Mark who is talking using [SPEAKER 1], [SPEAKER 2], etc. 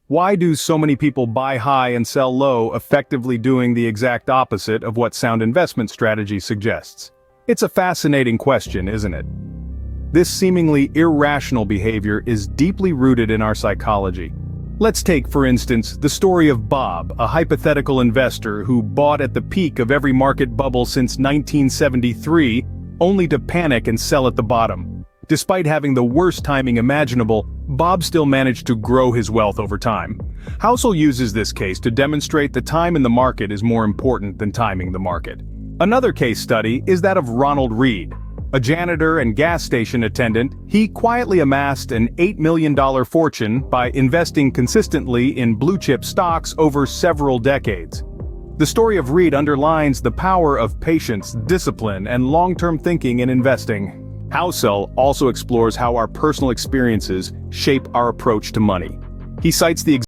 [SPEAKER 1] Why do so many people buy high and sell low, effectively doing the exact opposite of what sound investment strategy suggests? It's a fascinating question, isn't it? This seemingly irrational behavior is deeply rooted in our psychology. Let's take, for instance, the story of Bob, a hypothetical investor who bought at the peak of every market bubble since 1973, only to panic and sell at the bottom. Despite having the worst timing imaginable, Bob still managed to grow his wealth over time. Housel uses this case to demonstrate that time in the market is more important than timing the market. Another case study is that of Ronald Read. A janitor and gas station attendant, he quietly amassed an $8 million fortune by investing consistently in blue-chip stocks over several decades. The story of Read underlines the power of patience, discipline, and long-term thinking in investing. Housel also explores how our personal experiences shape our approach to money. He cites the